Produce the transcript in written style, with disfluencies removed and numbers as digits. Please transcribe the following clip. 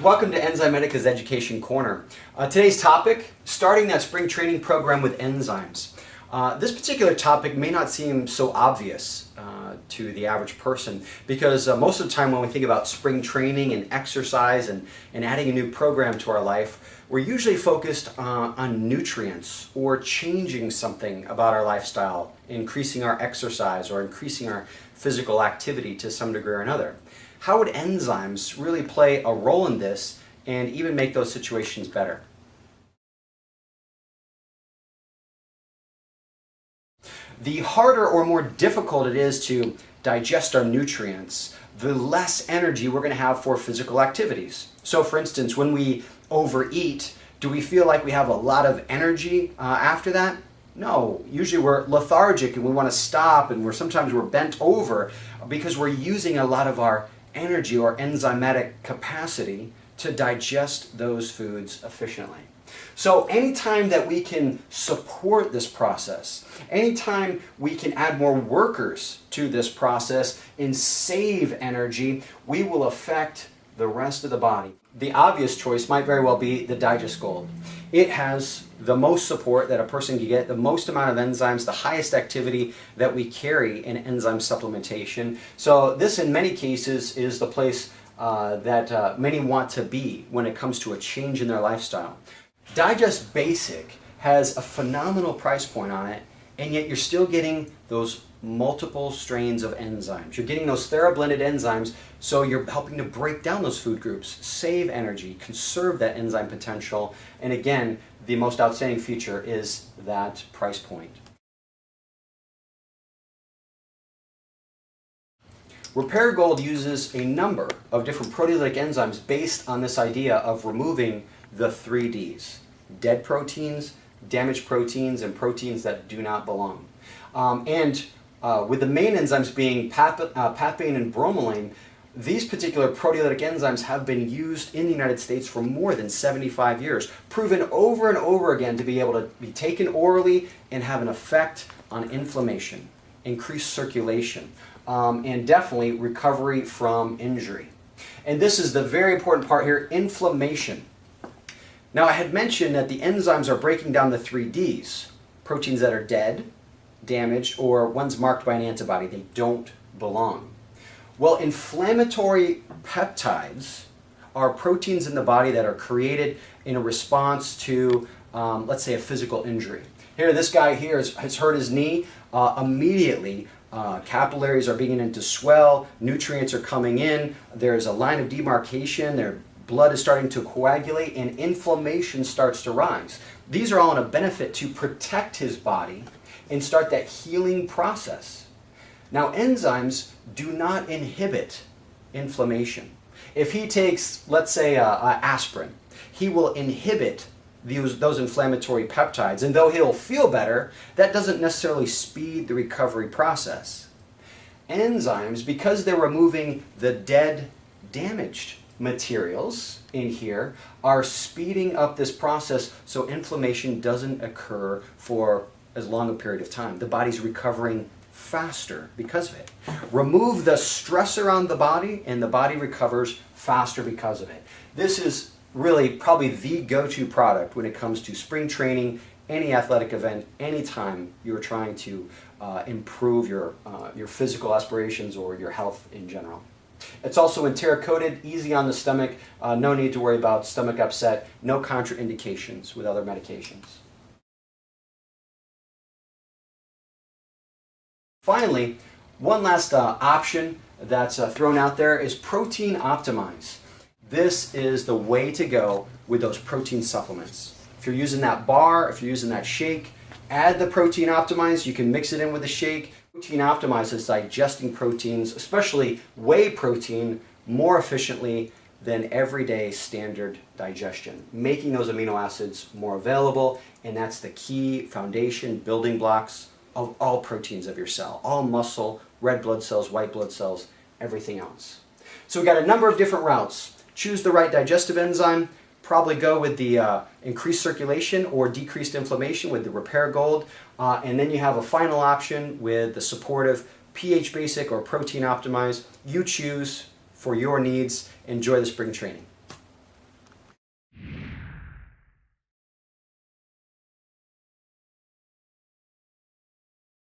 Welcome to Enzymedica's Education Corner. Today's topic, starting that spring training program with enzymes. This particular topic may not seem so obvious to the average person because most of the time when we think about spring training and exercise and adding a new program to our life, we're usually focused on nutrients or changing something about our lifestyle, increasing our exercise or increasing our physical activity to some degree or another. How would enzymes really play a role in this and even make those situations better? The harder or more difficult it is to digest our nutrients, the less energy we're going to have for physical activities. So for instance, when we overeat, do we feel like we have a lot of energy after that? No, usually we're lethargic and we want to stop, and sometimes we're bent over because we're using a lot of our energy or enzymatic capacity to digest those foods efficiently. So anytime that we can support this process, anytime we can add more workers to this process and save energy, we will affect the rest of the body. The obvious choice might very well be the Digest Gold. It has the most support that a person can get, the most amount of enzymes, the highest activity that we carry in enzyme supplementation. So this in many cases is the place that many want to be when it comes to a change in their lifestyle. Digest Basic has a phenomenal price point on it, and yet you're still getting those multiple strains of enzymes. You're getting those thera-blended enzymes, so you're helping to break down those food groups, save energy, conserve that enzyme potential, and again, the most outstanding feature is that price point. Repair Gold uses a number of different proteolytic enzymes based on this idea of removing the 3 Ds: dead proteins, damaged proteins, and proteins that do not belong. With the main enzymes being papain and bromelain, these particular proteolytic enzymes have been used in the United States for more than 75 years, proven over and over again to be able to be taken orally and have an effect on inflammation, increased circulation, and definitely recovery from injury. And this is the very important part here, inflammation. Now, I had mentioned that the enzymes are breaking down the 3 Ds, proteins that are dead, damaged, or ones marked by an antibody. They don't belong. Well, inflammatory peptides are proteins in the body that are created in a response to, let's say, a physical injury. Here, this guy here has hurt his knee. Immediately, capillaries are beginning to swell, nutrients are coming in, there's a line of demarcation, their blood is starting to coagulate, and inflammation starts to rise. These are all in a benefit to protect his body and start that healing process. Now, enzymes do not inhibit inflammation. If he takes, let's say, aspirin, he will inhibit those inflammatory peptides, and though he'll feel better, that doesn't necessarily speed the recovery process. Enzymes, because they're removing the dead, damaged materials in here, are speeding up this process so inflammation doesn't occur for as long a period of time. The body's recovering faster because of it. Remove the stressor on the body and the body recovers faster because of it. This is really probably the go-to product when it comes to spring training, any athletic event, anytime you're trying to improve your physical aspirations or your health in general. It's also enteric-coated, easy on the stomach, no need to worry about stomach upset, no contraindications with other medications. Finally, one last option that's thrown out there is Protein Optimize. This is the way to go with those protein supplements. If you're using that bar, if you're using that shake, add the Protein Optimize. You can mix it in with the shake. Protein Optimize is digesting proteins, especially whey protein, more efficiently than everyday standard digestion, making those amino acids more available, and that's the key foundation, building blocks of all proteins of your cell, all muscle, red blood cells, white blood cells, everything else. So we've got a number of different routes. Choose the right digestive enzyme, probably go with the increased circulation or decreased inflammation with the Repair Gold, and then you have a final option with the supportive pH Basic or Protein Optimize. You choose for your needs. Enjoy the spring training.